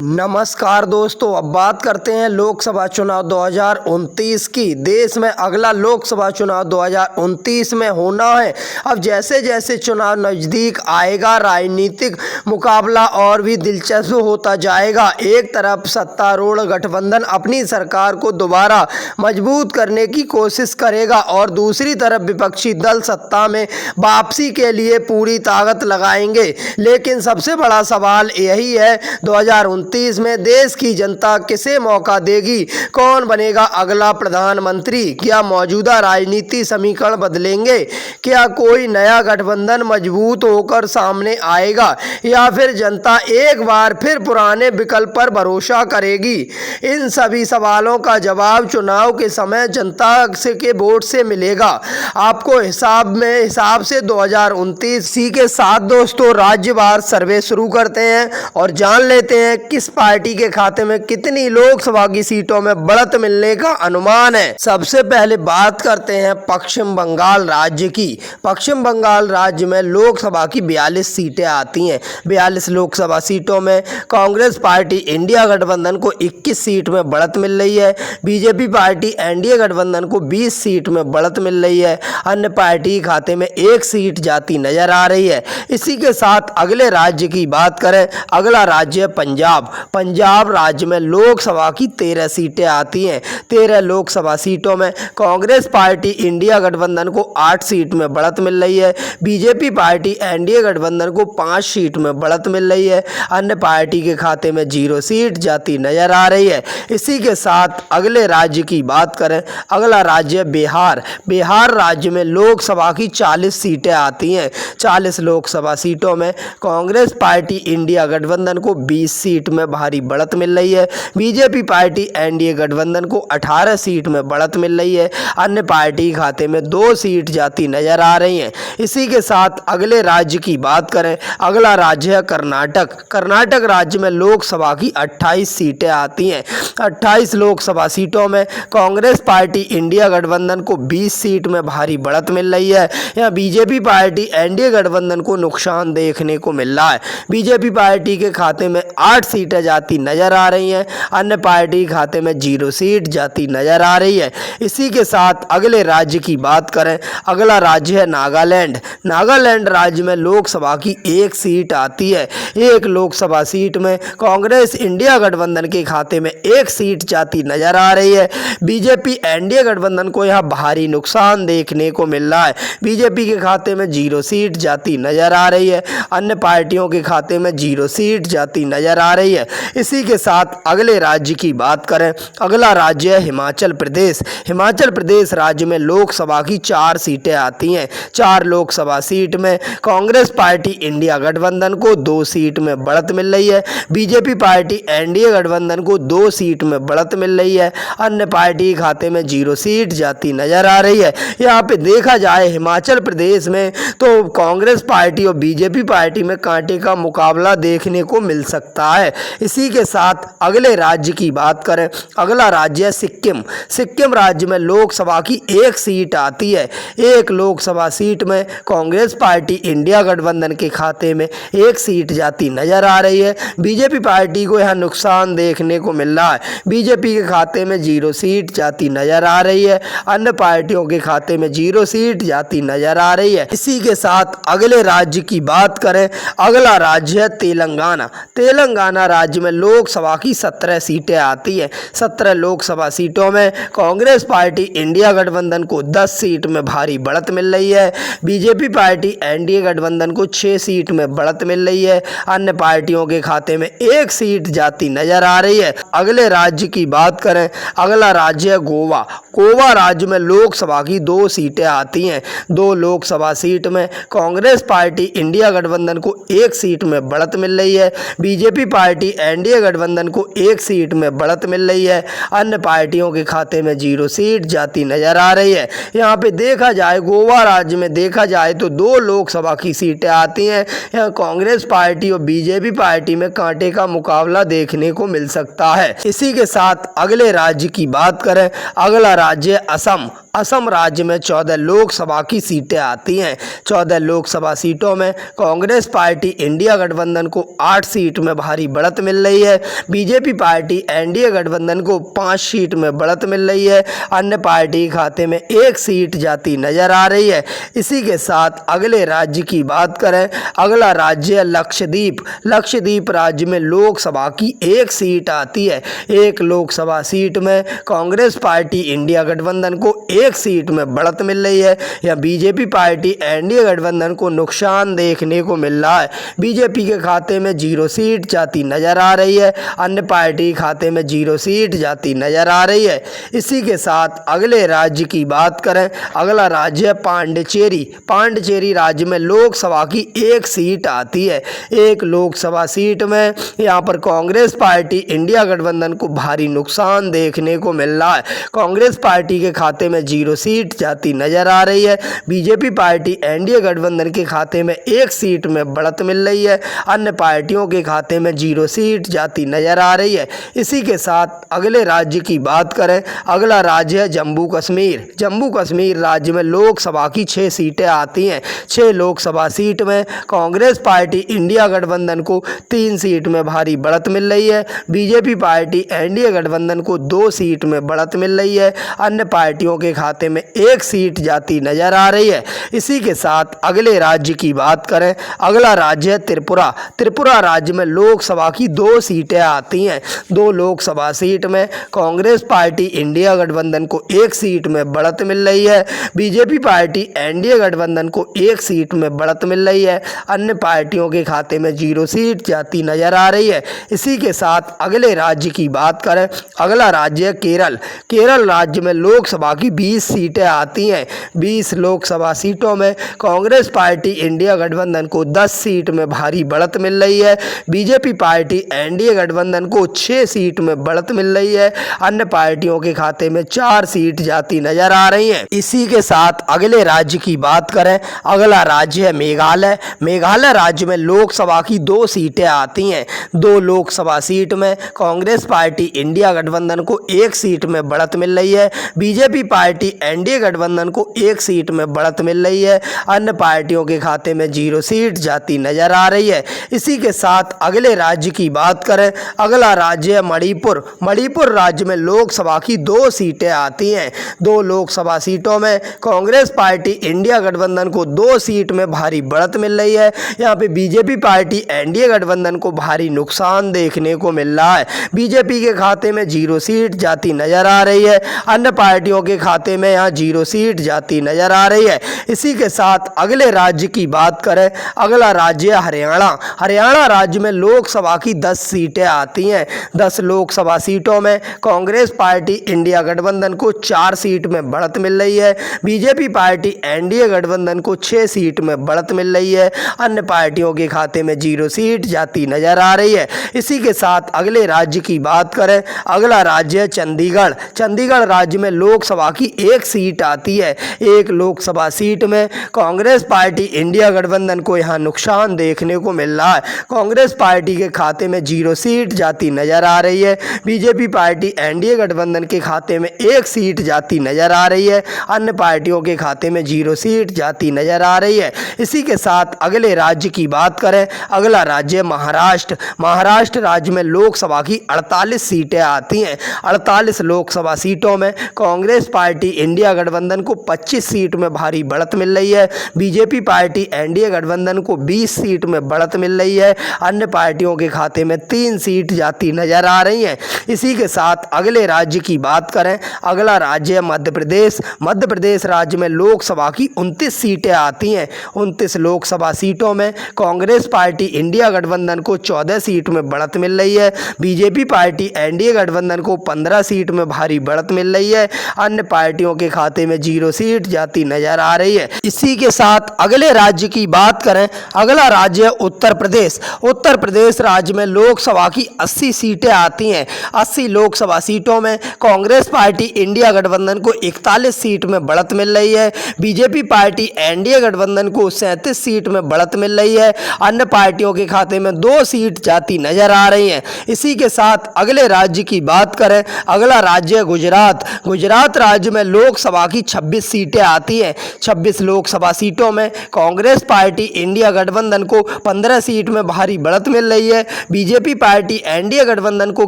नमस्कार दोस्तों, अब बात करते हैं लोकसभा चुनाव 2029 की। देश में अगला लोकसभा चुनाव 2029 में होना है। अब जैसे जैसे चुनाव नज़दीक आएगा, राजनीतिक मुकाबला और भी दिलचस्प होता जाएगा। एक तरफ सत्तारूढ़ गठबंधन अपनी सरकार को दोबारा मजबूत करने की कोशिश करेगा और दूसरी तरफ विपक्षी दल सत्ता में वापसी के लिए पूरी ताकत लगाएंगे। लेकिन सबसे बड़ा सवाल यही है, 2029 में देश की जनता किसे मौका देगी? कौन बनेगा अगला प्रधानमंत्री? क्या मौजूदा राजनीति समीकरण बदलेंगे? क्या कोई नया गठबंधन मजबूत होकर सामने आएगा या फिर जनता एक बार फिर पुराने विकल्प पर भरोसा करेगी? इन सभी सवालों का जवाब चुनाव के समय जनता के वोट से मिलेगा। आपको हिसाब से 2029 इसी के साथ दोस्तों राज्यवार सर्वे शुरू करते हैं और जान लेते हैं किस पार्टी के खाते में कितनी लोकसभा की सीटों में बढ़त मिलने का अनुमान है। सबसे पहले बात करते हैं पश्चिम बंगाल राज्य की। पश्चिम बंगाल राज्य में लोकसभा की 42 सीटें आती हैं। 42 लोकसभा सीटों में कांग्रेस पार्टी इंडिया गठबंधन को 21 सीट में बढ़त मिल रही है। बीजेपी पार्टी एनडीए गठबंधन को 20 सीट में बढ़त मिल रही है। अन्य पार्टी के खाते में 1 सीट जाती नजर आ रही है। इसी के साथ अगले राज्य की बात करें, अगला राज्य है पंजाब। पंजाब राज्य में लोकसभा की 13 सीटें आती हैं। 13 लोकसभा सीटों में कांग्रेस पार्टी इंडिया गठबंधन को 8 सीट में बढ़त मिल रही है। बीजेपी पार्टी एनडीए गठबंधन को 5 सीट में बढ़त मिल रही है। अन्य पार्टी के खाते में 0 सीट जाती नजर आ रही है। इसी के साथ अगले राज्य की बात करें, अगला राज्य बिहार। बिहार राज्य में लोकसभा की 40 सीटें आती हैं। 40 लोकसभा सीटों में कांग्रेस पार्टी इंडिया गठबंधन को 20 सीट में भारी बढ़त मिल रही है। बीजेपी पार्टी एनडीए गठबंधन को 18 सीट में बढ़त मिल रही है। अन्य पार्टी खाते में 2 सीट जाती नजर आ रही हैं। इसी के साथ अगले राज्य की बात करें, अगला राज्य है कर्नाटक। कर्नाटक राज्य में लोकसभा की 28 सीटें आती हैं। 28 लोकसभा सीटों में कांग्रेस पार्टी इंडिया गठबंधन को 20 सीट में भारी बढ़त मिल रही है। यहाँ बीजेपी पार्टी एनडीए गठबंधन को नुकसान देखने को मिल रहा है। बीजेपी पार्टी के खाते में 8 सीटें जाती नजर आ रही हैं। अन्य पार्टी खाते में 0 सीट जाती नजर आ रही है। इसी के साथ अगले राज्य की बात करें, अगला राज्य है नागालैंड। नागालैंड राज्य में लोकसभा की 1 सीट आती है। 1 लोकसभा सीट में कांग्रेस इंडिया गठबंधन के खाते में 1 सीट जाती नजर आ रही है। बीजेपी एनडीए गठबंधन को यहाँ भारी नुकसान देखने को मिल रहा है। बीजेपी के खाते में 0 सीट जाती नजर आ रही है। अन्य पार्टियों के खाते में 0 सीट जाती नजर आ रही है। इसी के साथ अगले राज्य की बात करें, अगला राज्य है हिमाचल प्रदेश। हिमाचल प्रदेश राज्य में लोकसभा की 4 सीटें आती हैं। 4 लोकसभा सीट में कांग्रेस पार्टी इंडिया गठबंधन को 2 सीट में बढ़त मिल रही है। बीजेपी पार्टी एनडीए गठबंधन को 2 सीट में बढ़त मिल रही है। अन्य पार्टी खाते में 0 सीट जाती नजर आ रही है। यहाँ पे देखा जाए हिमाचल प्रदेश में तो कांग्रेस पार्टी और बीजेपी पार्टी में कांटे का मुकाबला देखने को मिल सकता है। इसी के साथ अगले राज्य की बात करें, अगला राज्य है सिक्किम। सिक्किम राज्य में लोकसभा की 1 सीट आती है। 1 लोकसभा सीट में कांग्रेस पार्टी इंडिया गठबंधन के खाते में 1 सीट जाती नजर आ रही है। बीजेपी पार्टी को यह नुकसान देखने को मिल रहा है। बीजेपी के खाते में 0 सीट जाती नजर आ रही है। अन्य पार्टियों के खाते में 0 सीट जाती नजर आ रही है। इसी के साथ अगले राज्य की बात करें, अगला राज्य है तेलंगाना। तेलंगाना राज्य में लोकसभा की 17 सीटें आती हैं। 17 लोकसभा सीटों में कांग्रेस पार्टी इंडिया गठबंधन को 10 सीट में भारी बढ़त मिल रही है। बीजेपी पार्टी एनडीए गठबंधन को 6 सीट में बढ़त मिल रही है। अन्य पार्टियों के खाते में 1 सीट जाती नजर आ रही है। अगले राज्य की बात करें, अगला राज्य है गोवा। गोवा राज्य में लोकसभा की 2 सीटें आती हैं। 2 लोकसभा सीट में कांग्रेस पार्टी इंडिया गठबंधन को 1 सीट में बढ़त मिल रही है। बीजेपी पार्टी एनडीए गठबंधन को 1 सीट में बढ़त मिल रही है। अन्य पार्टियों के खाते में 0 सीट जाती नजर आ रही है। यहाँ पे देखा जाए गोवा राज्य में देखा जाए तो 2 लोकसभा की सीटें आती हैं। यहाँ कांग्रेस पार्टी और बीजेपी पार्टी में कांटे का मुकाबला देखने को मिल सकता है। इसी के साथ अगले राज्य की बात करें, अगला राज्य असम। असम राज्य में 14 लोकसभा की सीटें आती हैं। 14 लोकसभा सीटों में कांग्रेस पार्टी इंडिया गठबंधन को 8 सीट में भारी बढ़त मिल रही है। बीजेपी पार्टी एनडीए गठबंधन को 5 सीट में बढ़त मिल रही है। अन्य पार्टी के खाते में 1 सीट जाती नजर आ रही है। इसी के साथ अगले राज्य की बात करें, अगला राज्य है लक्षद्वीप। लक्षद्वीप राज्य में लोकसभा की 1 सीट आती है। 1 लोकसभा सीट में कांग्रेस पार्टी इंडिया गठबंधन को 1 सीट में बढ़त मिल रही है। या बीजेपी पार्टी एनडीए गठबंधन को नुकसान देखने को मिल रहा है। बीजेपी के खाते में 0 सीट जाती नजर आ रही है। अन्य पार्टी खाते में 0 सीट जाती नजर आ रही है। इसी के साथ अगले राज्य की बात करें, अगला राज्य है पांडिचेरी। पांडिचेरी राज्य में लोकसभा की 1 सीट आती है। 1 लोकसभा सीट में यहाँ पर कांग्रेस पार्टी इंडिया गठबंधन को भारी नुकसान देखने को मिल रहा है। कांग्रेस पार्टी के खाते में 0 सीट जाती नजर आ रही है। बीजेपी पार्टी एनडीए गठबंधन के खाते में 1 सीट में बढ़त मिल रही है। अन्य पार्टियों के खाते में 0 सीट जाती नजर आ रही है। इसी के साथ अगले राज्य की बात करें, अगला राज्य है जम्मू कश्मीर। जम्मू कश्मीर राज्य में लोकसभा की 6 सीटें आती हैं। 6 लोकसभा सीट में कांग्रेस पार्टी इंडिया गठबंधन को 3 सीट में भारी बढ़त मिल रही है। बीजेपी पार्टी एनडीए गठबंधन को 2 सीट में बढ़त मिल रही है। अन्य पार्टियों के खाते में 1 सीट जाती नजर आ रही है। इसी के साथ अगले राज्य की बात करें, अगला राज्य है त्रिपुरा। त्रिपुरा राज्य में लोकसभा की 2 सीटें आती हैं। 2 लोकसभा सीट में कांग्रेस पार्टी इंडिया गठबंधन को 1 सीट में बढ़त मिल रही है। बीजेपी पार्टी एनडीए गठबंधन को 1 सीट में बढ़त मिल रही है। अन्य पार्टियों के खाते में 0 सीट जाती नजर आ रही है। इसी के साथ अगले राज्य की बात करें, अगला राज्य है केरल। केरल राज्य में लोकसभा की 20 सीटें आती हैं। 20 लोकसभा सीटों में कांग्रेस पार्टी इंडिया गठबंधन को 10 सीट में भारी बढ़त मिल रही है। बीजेपी पार्टी एनडीए गठबंधन को 6 सीट में बढ़त मिल रही है। अन्य पार्टियों के खाते में 4 सीट जाती नजर आ रही है। इसी के साथ अगले राज्य की बात करें, अगला राज्य है मेघालय। मेघालय राज्य में लोकसभा की 2 सीटें आती हैं। 2 लोकसभा सीट में कांग्रेस पार्टी इंडिया गठबंधन को 1 सीट में बढ़त मिल रही है। बीजेपी पार्टी एनडीए गठबंधन को 1 सीट में बढ़त मिल रही है। अन्य पार्टियों के खाते में 0 सीट जाती नजर आ रही है। इसी के साथ अगले राज्य की बात करें, अगला राज्य है मणिपुर। मणिपुर राज्य में लोकसभा की 2 सीटें आती हैं। 2 लोकसभा सीटों में कांग्रेस पार्टी इंडिया गठबंधन को 2 सीट में भारी बढ़त मिल रही है। यहाँ पे बीजेपी पार्टी एनडीए गठबंधन को भारी नुकसान देखने को मिल रहा है। बीजेपी के खाते में 0 सीट जाती नजर आ रही है। अन्य पार्टियों के खाते में यहाँ 0 सीट जाती नजर आ रही है। इसी के साथ अगले राज्य की बात करें, अगला राज्य है हरियाणा। हरियाणा राज्य में लोकसभा की 10 सीटें आती हैं। 10 लोकसभा सीटों में कांग्रेस पार्टी इंडिया गठबंधन को 4 सीट में बढ़त मिल रही है। बीजेपी पार्टी एनडीए गठबंधन को 6 सीट में बढ़त मिल रही है। अन्य पार्टियों के खाते में 0 सीट जाती नजर आ रही है। इसी के साथ अगले राज्य की बात करें, अगला राज्य है चंडीगढ़। चंडीगढ़ राज्य में लोकसभा की 1 सीट आती है। 1 लोकसभा सीट में कांग्रेस पार्टी इंडिया गठबंधन को यहाँ नुकसान देखने को मिल रहा है। कांग्रेस पार्टी के खाते में 0 सीट जाती नजर आ रही है। बीजेपी पार्टी एनडीए गठबंधन के खाते में 1 सीट जाती नजर आ रही है। अन्य पार्टियों के खाते में 0 सीट जाती नजर आ रही है। इसी के साथ अगले राज्य की बात करें, अगला राज्य महाराष्ट्र। महाराष्ट्र राज्य में लोकसभा की 48 सीटें आती हैं। 48 लोकसभा सीटों में कांग्रेस पार्टी इंडिया गठबंधन को 25 सीट में भारी बढ़त मिल रही है। बीजेपी पार्टी एनडीए गठबंधन को 20 सीट में बढ़त मिल रही है। अन्य पार्टियों के खाते में 3 सीट जाती नजर आ रही हैं। इसी के साथ अगले राज्य की बात करें, अगला राज्य है मध्य प्रदेश। मध्य प्रदेश राज्य में लोकसभा की 29 सीटें आती हैं। 29 लोकसभा सीटों में कांग्रेस पार्टी इंडिया गठबंधन को 14 सीट में बढ़त मिल रही है। बीजेपी पार्टी एनडीए गठबंधन को 15 सीट में भारी बढ़त मिल रही है। अन्य पार्टियों के खाते में 0 सीट जाती नजर आ रही है। इसी के साथ अगले राज्य की बात करें, अगला राज्य है उत्तर प्रदेश। उत्तर प्रदेश राज्य में लोकसभा की 80 सीटें आती हैं। 80 लोकसभा सीटों में कांग्रेस पार्टी इंडिया गठबंधन को 41 सीट में बढ़त मिल रही है। बीजेपी पार्टी एनडीए गठबंधन को 37 सीट में बढ़त मिल रही है। अन्य पार्टियों के खाते में 2 सीट जाती नजर आ रही हैं। इसी के साथ अगले राज्य की बात करें, अगला राज्य है गुजरात। गुजरात राज्य में में लोकसभा की 26 सीटें आती हैं। 26 लोकसभा सीटों में कांग्रेस पार्टी इंडिया गठबंधन को 15 सीट में भारी बढ़त मिल रही है। बीजेपी पार्टी एनडीए गठबंधन को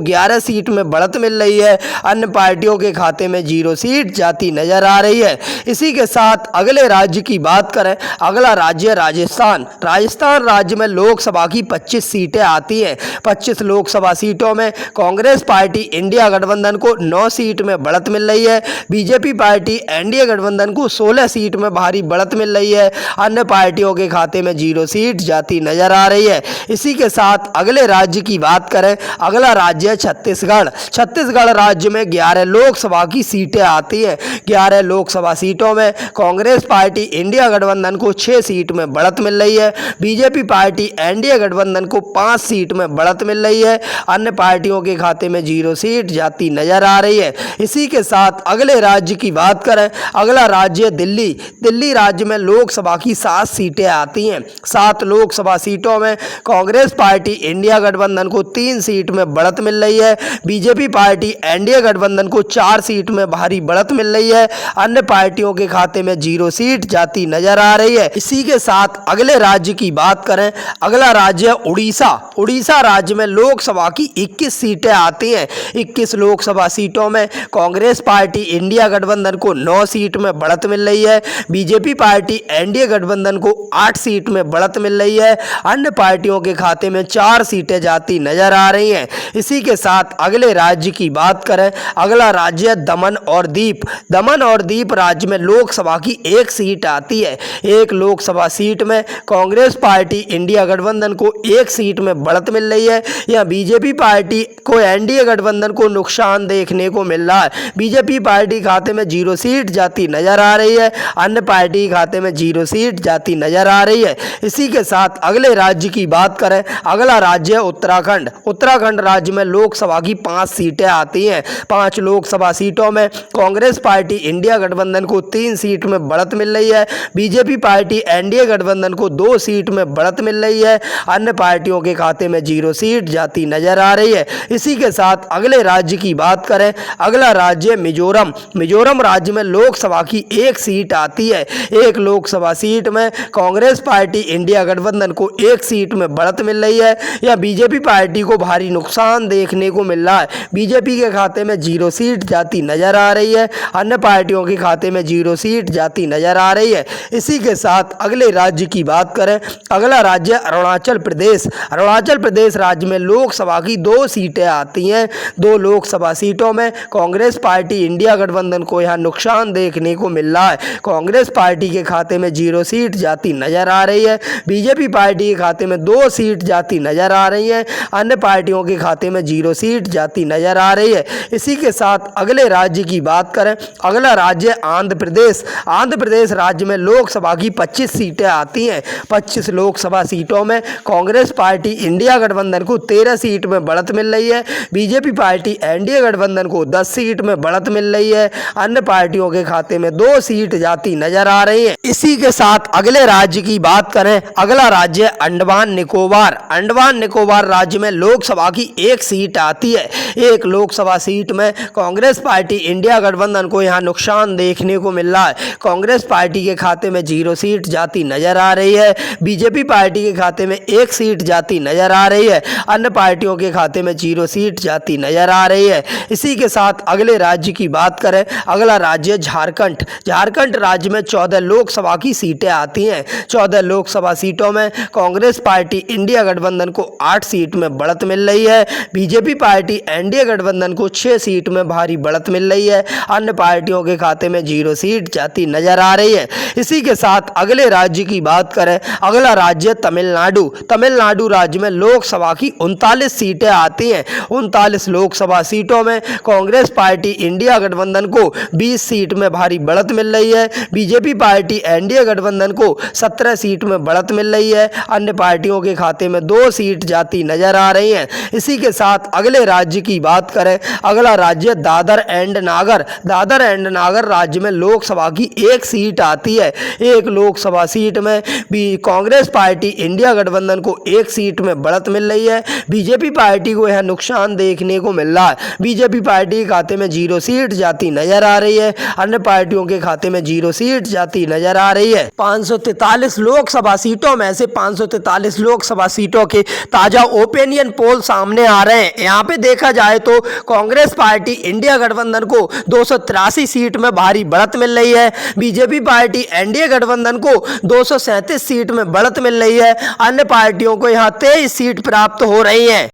11 सीट में बढ़त मिल रही है। अन्य पार्टियों के खाते में 0 सीट जाती नजर आ रही है। इसी के साथ अगले राज्य की बात करें, अगला राज्य राजस्थान। राजस्थान राज्य में लोकसभा की 25 सीटें आती हैं। 25 लोकसभा सीटों में कांग्रेस पार्टी इंडिया गठबंधन को 9 सीट में बढ़त मिल रही है। बीजेपी पार्टी एनडीए गठबंधन को 16 सीट में भारी बढ़त मिल रही है। अन्य पार्टियों के खाते में 0 सीट जाती नजर आ रही है। इसी के साथ अगले राज्य की बात करें, अगला राज्य है छत्तीसगढ़। छत्तीसगढ़ राज्य में 11 लोकसभा की सीटें आती हैं। 11 लोकसभा सीटों में कांग्रेस पार्टी इंडिया गठबंधन को 6 सीट में बढ़त मिल रही है। बीजेपी पार्टी एनडीए गठबंधन को 5 सीट में बढ़त मिल रही है। अन्य पार्टियों के खाते में 0 सीट जाती नजर आ रही है। इसी के साथ अगले राज्य की बात करें, अगला राज्य दिल्ली। दिल्ली राज्य में लोकसभा की 7 सीटें आती हैं। 7 लोकसभा सीटों में कांग्रेस पार्टी इंडिया गठबंधन को 3 सीट में बढ़त मिल रही है। बीजेपी पार्टी एनडीए गठबंधन को 4 सीट में भारी बढ़त मिल रही है। अन्य पार्टियों के खाते में 0 सीट जाती नजर आ रही है। इसी के साथ अगले राज्य की बात करें, अगला राज्य है उड़ीसा। उड़ीसा राज्य में लोकसभा की 21 सीटें आती हैं। 21 लोकसभा सीटों में कांग्रेस पार्टी इंडिया गठबंधन को 9 सीट में बढ़त मिल रही है। बीजेपी पार्टी एनडीए गठबंधन को 8 सीट में बढ़त मिल रही है। अन्य पार्टियों के खाते में 4 सीटें जाती नजर आ रही हैं। इसी के साथ अगले राज्य की बात करें, अगला राज्य है दमन और दीप। दमन और दीप राज्य में लोकसभा की 1 सीट आती है। 1 लोकसभा सीट में कांग्रेस पार्टी इंडिया गठबंधन को 1 सीट में बढ़त मिल रही है। या बीजेपी पार्टी को एनडीए गठबंधन को नुकसान देखने को मिल रहा है। बीजेपी पार्टी खाते में 0 सीट जाती नजर आ रही है। अन्य पार्टी खाते में 0 सीट जाती नजर आ रही है। इसी के साथ अगले राज्य की बात करें, अगला राज्य है उत्तराखंड। उत्तराखंड राज्य में लोकसभा की 5 सीटें आती हैं। 5 लोकसभा सीटों में कांग्रेस पार्टी इंडिया गठबंधन को 3 सीट में बढ़त मिल रही है। बीजेपी पार्टी एनडीए गठबंधन को 2 सीट में बढ़त मिल रही है। अन्य पार्टियों के खाते में 0 सीट जाती नजर आ रही है। इसी के साथ अगले राज्य की बात करें, अगला राज्य मिजोरम। मिजोरम राज्य में लोकसभा की 1 सीट आती है। 1 लोकसभा सीट में कांग्रेस पार्टी इंडिया गठबंधन को 1 सीट में बढ़त मिल रही है। या बीजेपी पार्टी को भारी नुकसान देखने को मिल रहा है। बीजेपी के खाते में 0 सीट जाती नजर आ रही है। अन्य पार्टियों के खाते में 0 सीट जाती नजर आ रही है। इसी के साथ अगले राज्य की बात करें, अगला राज्य अरुणाचल प्रदेश। अरुणाचल प्रदेश राज्य में लोकसभा की 2 सीटें आती हैं। 2 लोकसभा सीटों में कांग्रेस पार्टी इंडिया गठबंधन को यहां नुकसान देखने को मिल रहा है। कांग्रेस पार्टी के खाते में 0 सीट जाती नजर आ रही है। बीजेपी पार्टी के खाते में 2 सीट जाती नजर आ रही है। अन्य पार्टियों के खाते में 0 सीट जाती नजर आ रही है। इसी के साथ अगले राज्य की बात करें, अगला राज्य आंध्र प्रदेश। आंध्र प्रदेश राज्य में लोकसभा की 25 सीटें आती हैं। 25 लोकसभा सीटों में कांग्रेस पार्टी इंडिया गठबंधन को 13 सीट में बढ़त मिल रही है। बीजेपी पार्टी एनडीए गठबंधन को 10 सीट में बढ़त मिल रही है। अन्य पार्टियों के खाते में 2 सीट जाती नजर आ रही है। इसी के साथ अगले राज्य की बात करें, अगला राज्य अंडमान निकोबार। अंडमान निकोबार राज्य में लोकसभा की 1 सीट आती है। 1 लोकसभा सीट में कांग्रेस पार्टी इंडिया गठबंधन को यहां नुकसान देखने को मिल रहा है। कांग्रेस पार्टी के खाते में 0 सीट जाती नजर आ रही है। बीजेपी पार्टी के खाते में 1 सीट जाती नजर आ रही है। अन्य पार्टियों के खाते में 0 सीट जाती नजर आ रही है। इसी के साथ अगले राज्य की बात करें, अगला राज्य झारखंड। झारखंड राज्य में 14 लोकसभा की सीटें आती हैं। 14 लोकसभा सीटों में कांग्रेस पार्टी इंडिया गठबंधन को 8 सीट में बढ़त मिल रही है। बीजेपी पार्टी एनडीए गठबंधन को 6 सीट में भारी बढ़त मिल रही है। अन्य पार्टियों के खाते में 0 सीट जाती नजर आ रही है। इसी के साथ अगले राज्य की बात करें, अगला राज्य तमिलनाडु। तमिलनाडु राज्य में लोकसभा की 39 सीटें आती हैं। 39 लोकसभा सीटों में कांग्रेस पार्टी इंडिया गठबंधन को 20 सीट में भारी बढ़त मिल रही है। बीजेपी पार्टी एनडीए गठबंधन को 17 सीट में बढ़त मिल रही है। अन्य पार्टियों के खाते में 2 सीट जाती नजर आ रही हैं। इसी के साथ अगले राज्य की बात करें, अगला राज्य दादर एंड नागर। दादर एंड नागर राज्य में लोकसभा की 1 सीट आती है। 1 लोकसभा सीट में भी कांग्रेस पार्टी इंडिया गठबंधन को 1 सीट में बढ़त मिल रही है। बीजेपी पार्टी को यह नुकसान देखने को मिल रहा है। बीजेपी पार्टी के खाते में 0 सीट जाती नजर नजर आ रही है। अन्य पार्टियों के खाते में 0 सीट जाती नजर आ रही है। 543 लोकसभा सीटों में से 543 लोकसभा सीटों के ताजा ओपिनियन पोल सामने आ रहे हैं। यहाँ पे देखा जाए तो कांग्रेस पार्टी इंडिया गठबंधन को 283 सीट में भारी बढ़त मिल रही है। बीजेपी पार्टी एनडीए गठबंधन को 237 सीट में बढ़त मिल रही है। अन्य पार्टियों को यहाँ 23 सीट प्राप्त हो रही है।